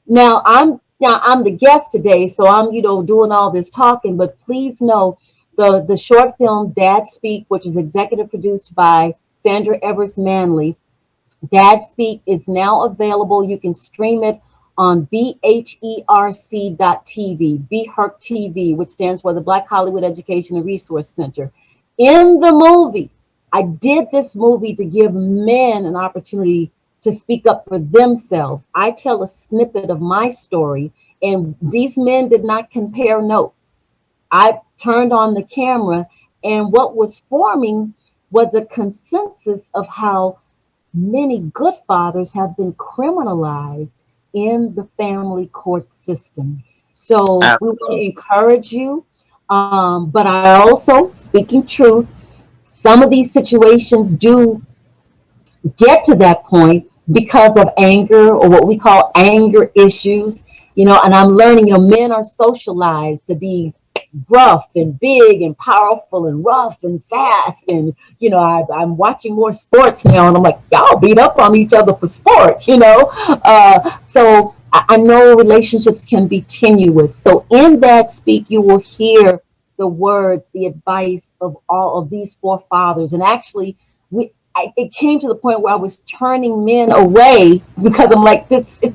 Now I'm the guest today, so I'm doing all this talking, but please know the short film Dad Speak, which is executive produced by Sandra Evers Manley. Dad Speak is now available. You can stream it on BHERC.TV, BHERC TV, which stands for the Black Hollywood Education and Resource Center. In the movie, I did this movie to give men an opportunity to speak up for themselves. I tell a snippet of my story, and these men did not compare notes. I turned on the camera, and what was forming was a consensus of how many good fathers have been criminalized in the family court system. So we want to encourage you. But I also, speaking truth, some of these situations do get to that point because of anger or what we call anger issues. And I'm learning, men are socialized to be rough and big and powerful and rough and fast. And, I'm watching more sports now and I'm like, y'all beat up on each other for sport. So I know relationships can be tenuous. So in that speak, you will hear the words, the advice of all of these four fathers. And actually, it came to the point where I was turning men away because I'm like, the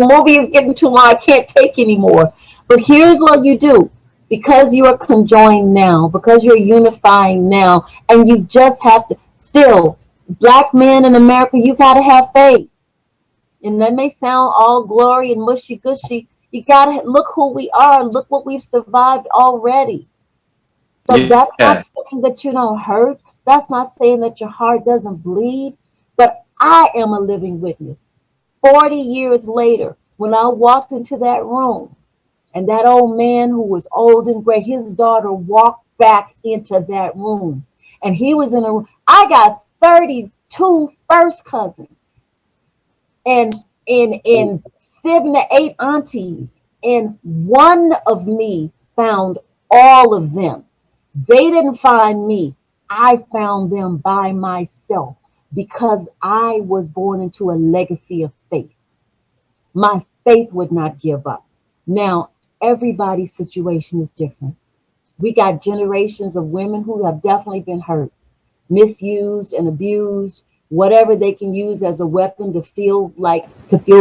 movie is getting too long. I can't take anymore. But here's what you do. Because you are conjoined now, because you're unifying now, and you just have to still, Black men in America, you got to have faith. And that may sound all glory and mushy gushy. You got to look who we are. Look what we've survived already. So that's not Yeah. saying that you don't hurt. That's not saying that your heart doesn't bleed. But I am a living witness. 40 years later, when I walked into that room, and that old man who was old and gray, his daughter walked back into that room. And he was in a room. I got 32 first cousins and in 7 to 8 aunties. And one of me found all of them. They didn't find me. I found them by myself because I was born into a legacy of faith. My faith would not give up. Now, everybody's situation is different. We got generations of women who have definitely been hurt, misused and abused. Whatever they can use as a weapon to feel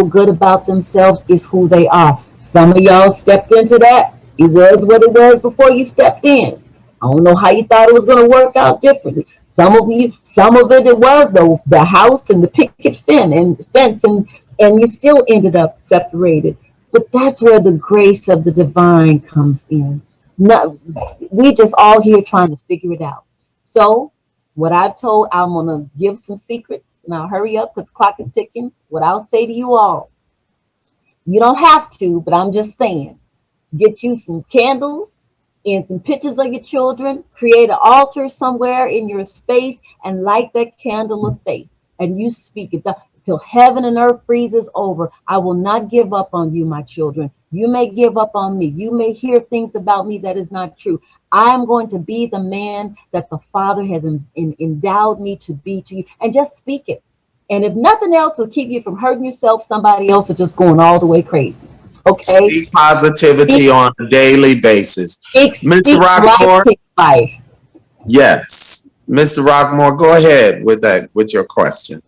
good about themselves is who they are. Some of y'all stepped into that. It was what it was before you stepped in. I don't know how you thought it was going to work out differently. Some of it was the house and the picket fence and you still ended up separated. But that's where the grace of the divine comes in. We just all here trying to figure it out. So what I've told, I'm going to give some secrets and I'll hurry up because the clock is ticking. What I'll say to you all, you don't have to, but I'm just saying, get you some candles and some pictures of your children, create an altar somewhere in your space and light that candle of faith. And you speak it till heaven and earth freezes over. I will not give up on you, my children. You may give up on me. You may hear things about me that is not true. I am going to be the man that the Father has endowed me to be to you. And just speak it. And if nothing else will keep you from hurting yourself, somebody else is just going all the way crazy. Okay? Speak positivity on a daily basis. Speak Mr. life Rockmore? to life. Yes. Mr. Rockmore, go ahead with your question.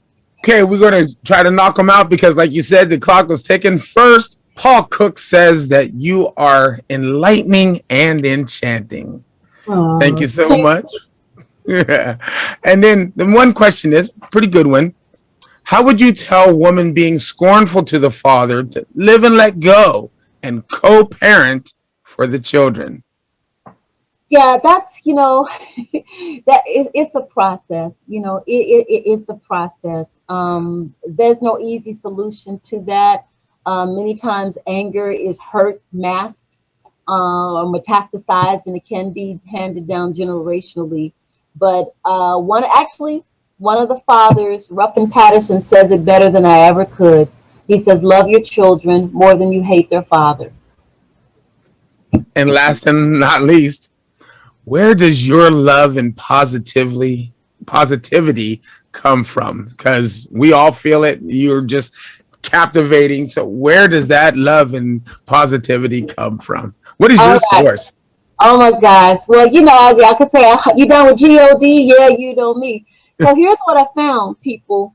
Okay, we're going to try to knock them out because, like you said, the clock was ticking. First, Paul Cook says that you are enlightening and enchanting. Thank you so much. Yeah. And then the one question is pretty good one. How would you tell a woman being scornful to the father to live and let go and co-parent for the children? Yeah, that's, that is, it's a process. It's a process. There's no easy solution to that. Many times anger is hurt masked, or metastasized, and it can be handed down generationally. But one of the fathers, Ruffin Patterson, says it better than I ever could. He says, "Love your children more than you hate their father." And last and not least, where does your love and positivity come from? Because we all feel it. You're just captivating. So where does that love and positivity come from? What is your All right. source? Oh my gosh. Well, I could say, you done with God? Yeah, you know me. So here's what I found, people.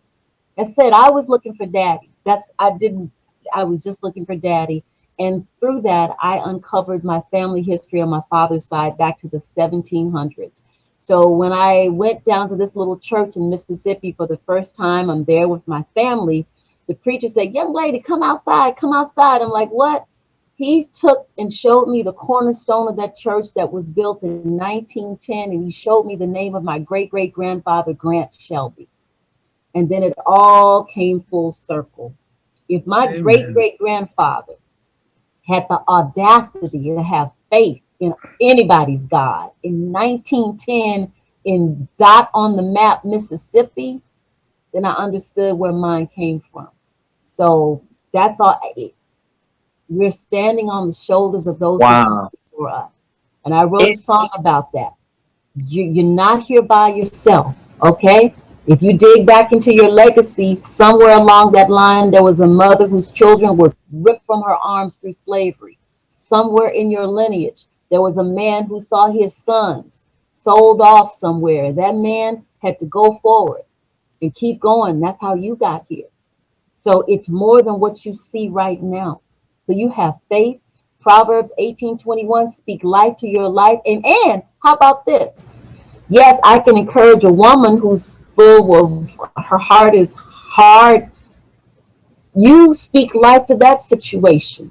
I said I was looking for daddy. I was just looking for daddy. And through that, I uncovered my family history on my father's side back to the 1700s. So when I went down to this little church in Mississippi for the first time, I'm there with my family. The preacher said, "Young lady, come outside, come outside." I'm like, "What?" He took and showed me the cornerstone of that church that was built in 1910, and he showed me the name of my great great grandfather, Grant Shelby. And then it all came full circle. If my great Amen. great grandfather had the audacity to have faith in anybody's God in 1910 in dot on the map, Mississippi, then I understood where mine came from. So that's all. We're standing on the shoulders of those who come Wow. before us. And I wrote a song about that. You're not here by yourself, okay? If you dig back into your legacy, somewhere along that line, there was a mother whose children were ripped from her arms through slavery. Somewhere in your lineage, there was a man who saw his sons sold off somewhere. That man had to go forward and keep going. That's how you got here. So it's more than what you see right now. So you have faith. Proverbs 18:21, speak life to your life. And how about this? Yes, I can encourage a woman who's full of, her heart is hard. You speak life to that situation.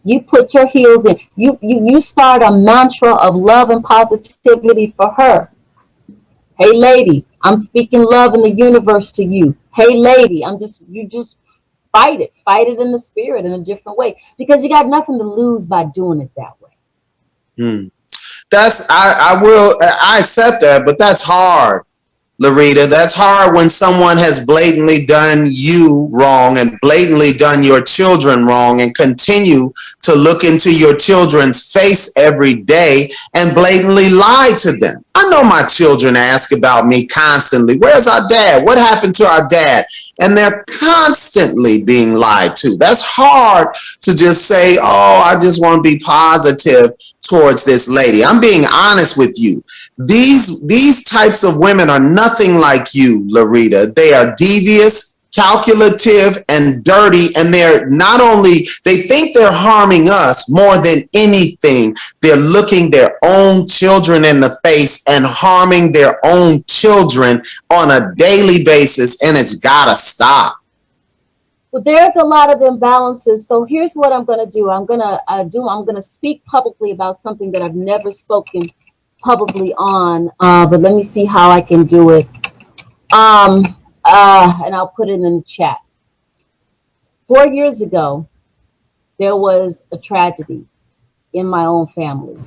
You put your heels in. You start a mantra of love and positivity for her. Hey lady, I'm speaking love in the universe to you. Hey lady, you just fight it. Fight it in the spirit in a different way. Because you got nothing to lose by doing it that way. Hmm. I accept that, but that's hard. LaRita, that's hard when someone has blatantly done you wrong and blatantly done your children wrong and continue to look into your children's face every day and blatantly lie to them. I know my children ask about me constantly. Where's our dad? What happened to our dad? And they're constantly being lied to. That's hard to just say, "Oh, I just want to be positive towards this lady." I'm being honest with you. These types of women are nothing like you, LaRita. They are devious, calculative, and dirty, and they're not only, they think they're harming us more than anything. They're looking their own children in the face and harming their own children on a daily basis, and it's gotta stop. Well, there's a lot of imbalances. So here's what I'm going to do. I'm going to speak publicly about something that I've never spoken publicly on. But let me see how I can do it. And I'll put it in the chat. 4 years ago, there was a tragedy in my own family.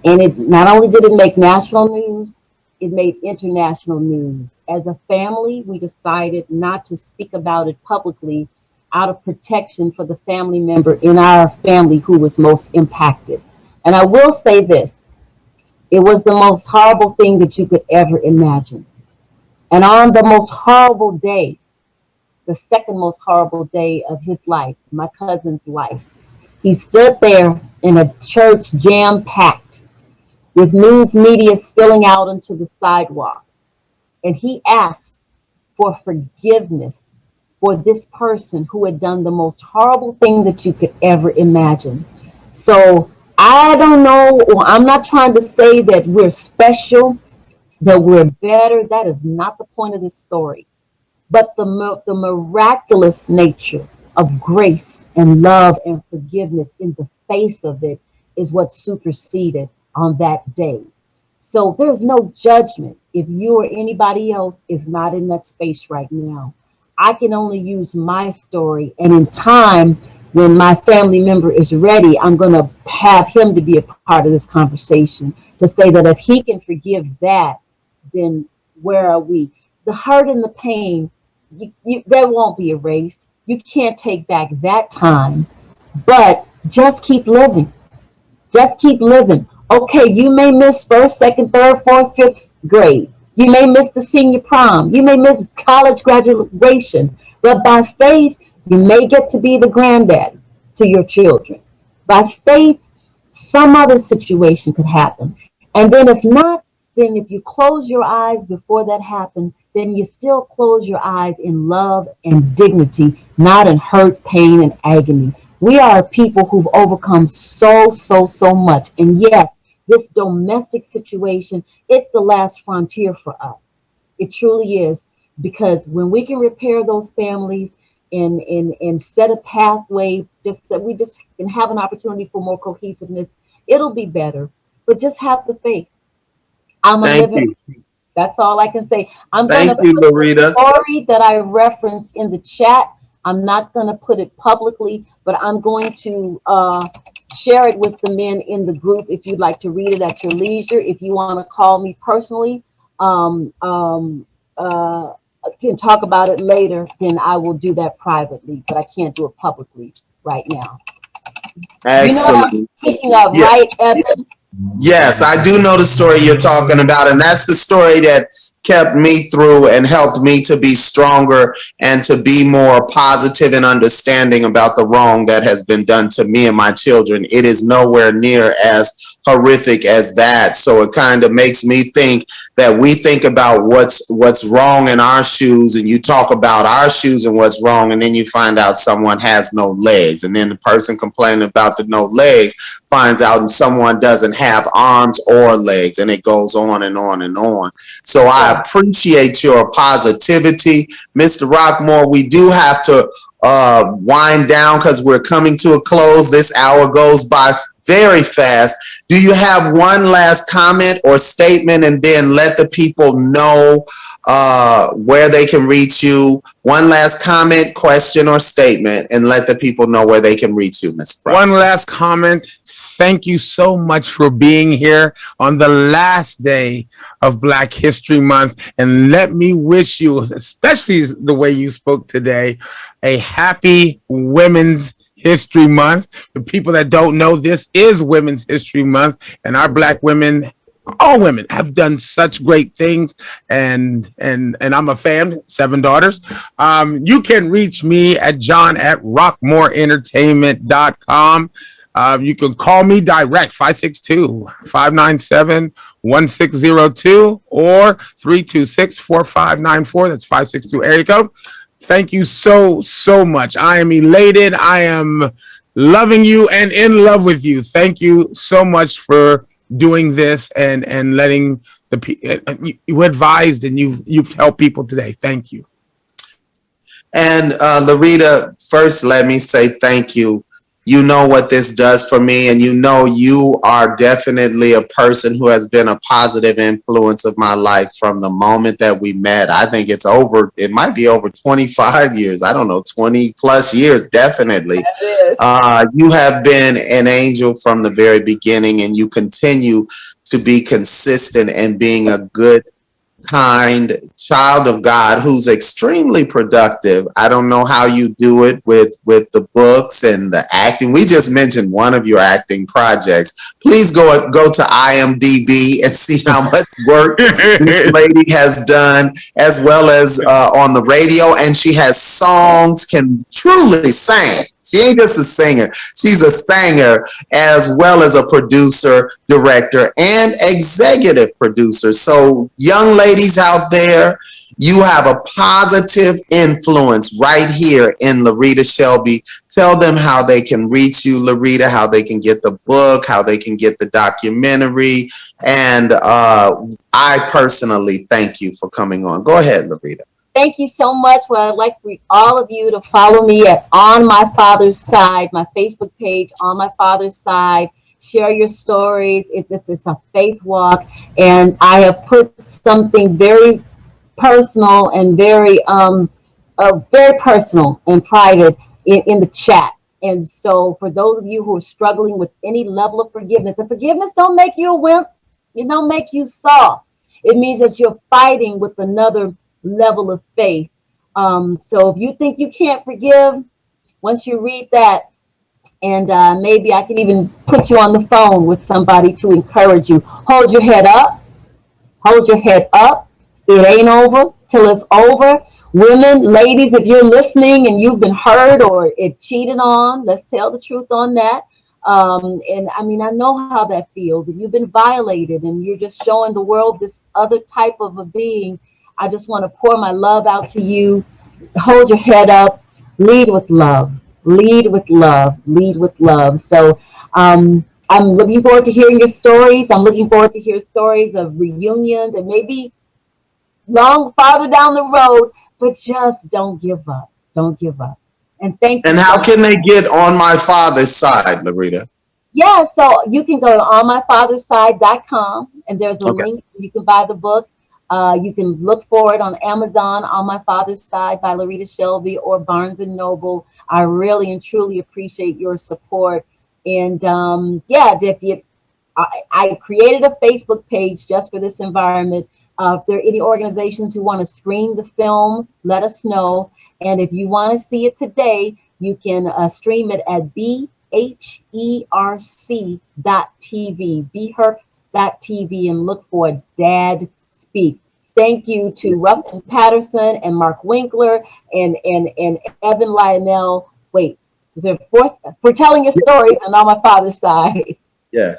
And it not only did it make national news, it made international news. As a family, we decided not to speak about it publicly out of protection for the family member in our family who was most impacted. And I will say this, it was the most horrible thing that you could ever imagine. And on the most horrible day, the second most horrible day of his life, my cousin's life, he stood there in a church jam packed with news media spilling out onto the sidewalk. And he asked for forgiveness for this person who had done the most horrible thing that you could ever imagine. So I don't know, or I'm not trying to say that we're special, that we're better. That is not the point of this story. But the miraculous nature of grace and love and forgiveness in the face of it is what superseded on that day. So there's no judgment if you or anybody else is not in that space right now. I can only use my story, and in time, when my family member is ready, I'm going to have him to be a part of this conversation to say that if he can forgive that, then where are we? The hurt and the pain, that won't be erased. You can't take back that time, but just keep living. Just keep living. Okay, you may miss first, second, third, fourth, fifth grade. You may miss the senior prom. You may miss college graduation. But by faith, you may get to be the granddaddy to your children. By faith, some other situation could happen. And then if not, then if you close your eyes before that happened, then you still close your eyes in love and dignity, not in hurt, pain, and agony. We are a people who've overcome so much. And yes, this domestic situation, it's the last frontier for us. It truly is. Because when we can repair those families and set a pathway, just so we just can have an opportunity for more cohesiveness, it'll be better. But just have the faith. I'm a Thank living. you. That's all I can say. I'm going Thank to you, put the LaRita. story that I referenced in the chat. I'm not going to put it publicly, but I'm going to share it with the men in the group if you'd like to read it at your leisure. If you want to call me personally and talk about it later, then I will do that privately, but I can't do it publicly right now. You know what I'm Excellent. speaking of, Yeah. right, Evan? Yes, I do know the story you're talking about, and that's the story that kept me through and helped me to be stronger and to be more positive and understanding about the wrong that has been done to me and my children. It is nowhere near as horrific as that. So it kind of makes me think that we think about what's wrong in our shoes, and you talk about our shoes and what's wrong, and then you find out someone has no legs, and then the person complaining about the no legs finds out someone doesn't have arms or legs, and it goes on and on and on. So I appreciate your positivity, Mr. Rockmore. We do have to wind down because we're coming to a close. This hour goes by very fast. Do you have one last comment or statement, and then let the people know where they can reach you? One last comment, question, or statement, and let the people know where they can reach you, Mr. Brown. One last comment. Thank you so much for being here on the last day of Black History Month. And let me wish you, especially the way you spoke today, a happy Women's History Month. For people that don't know, this is Women's History Month, and our Black women, all women, have done such great things, and I'm a fan. 7 daughters. You can reach me at john@rockmoreentertainment.com. You can call me direct, 562-597-1602 or 326-4594. That's 562 area code. Thank you so much. I am elated. I am loving you and in love with you. Thank you so much for doing this and letting you advised, and you've helped people today. Thank you. And LaRita, first let me say thank you. You know what this does for me, and you know you are definitely a person who has been a positive influence of my life from the moment that we met. I think it might be over 25 years. I don't know, 20 plus years, definitely. You have been an angel from the very beginning, and you continue to be consistent and being a good, kind child of God who's extremely productive. I don't know how you do it with the books and the acting. We just mentioned one of your acting projects. Please go to IMDb and see how much work this lady has done, as well as on the radio. And she has songs, can truly sing. She ain't just a singer. She's a singer as well as a producer, director, and executive producer. So young ladies out there, you have a positive influence right here in LaRita Shelby. Tell them how they can reach you, LaRita, how they can get the book, how they can get the documentary. And I personally thank you for coming on. Go ahead, LaRita. Thank you so much. Well, I'd like for all of you to follow me at On My Father's Side, my Facebook page, On My Father's Side. Share your stories. It's a faith walk. And I have put something very personal and very personal and private in the chat. And so for those of you who are struggling with any level of forgiveness, and forgiveness don't make you a wimp, it don't make you soft. It means that you're fighting with another level of faith. So if you think you can't forgive, once you read that, and maybe I can even put you on the phone with somebody to encourage you. Hold your head up. Hold your head up. It ain't over till it's over. Women, ladies, if you're listening and you've been hurt or it cheated on, let's tell the truth on that. And I mean, I know how that feels. If you've been violated and you're just showing the world this other type of a being, I just want to pour my love out to you. Hold your head up. Lead with love. Lead with love. Lead with love. So I'm looking forward to hearing your stories. I'm looking forward to hear stories of reunions and maybe long farther down the road, but just don't give up. Don't give up. And thank you. And how can they get On My Father's Side, LaRita? Yeah, so you can go to onmyfathersside.com and there's a Okay. link. You can buy the book. You can look for it on Amazon, On My Father's Side by LaRita Shelby or Barnes and Noble. I really and truly appreciate your support. And yeah, if you, I created a Facebook page just for this environment. If there are any organizations who want to screen the film, let us know. And if you want to see it today, you can stream it at BHERC.TV, BHERC.TV, and look for Dad Speak. Thank you to Ruffin Patterson and Mark Winkler and Evan Lionel. Wait, is there a fourth? For telling your stories and On My Father's Side. Yeah.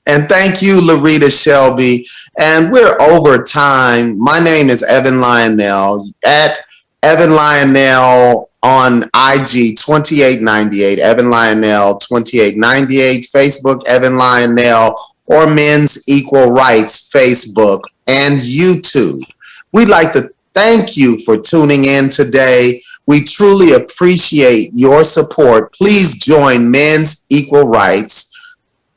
And thank you, LaRita Shelby. And we're over time. My name is Evan Lionel at Evan Lionel on IG 2898, Evan Lionel 2898, Facebook Evan Lionel, or Men's Equal Rights Facebook and YouTube. We'd like to thank you for tuning in today. We truly appreciate your support. Please join Men's Equal Rights.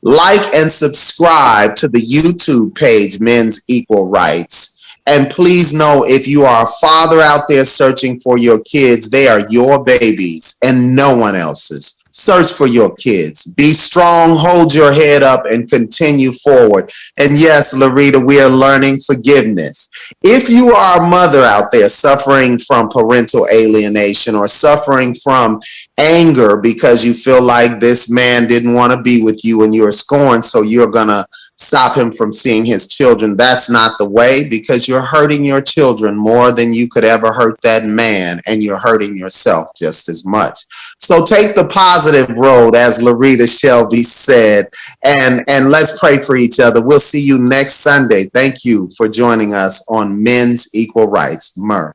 Like and subscribe to the YouTube page, Men's Equal Rights. And please know, if you are a father out there searching for your kids, they are your babies and no one else's. Search for your kids. Be strong, hold your head up, and continue forward. And yes, LaRita, we are learning forgiveness. If you are a mother out there suffering from parental alienation or suffering from anger because you feel like this man didn't want to be with you and you're scorned, so you're going to stop him from seeing his children, that's not the way, because you're hurting your children more than you could ever hurt that man, and you're hurting yourself just as much. So take the positive road, as LaRita Shelby said, and let's pray for each other. We'll see you next Sunday. Thank you for joining us on Men's Equal Rights. M.E.R.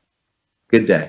Good day.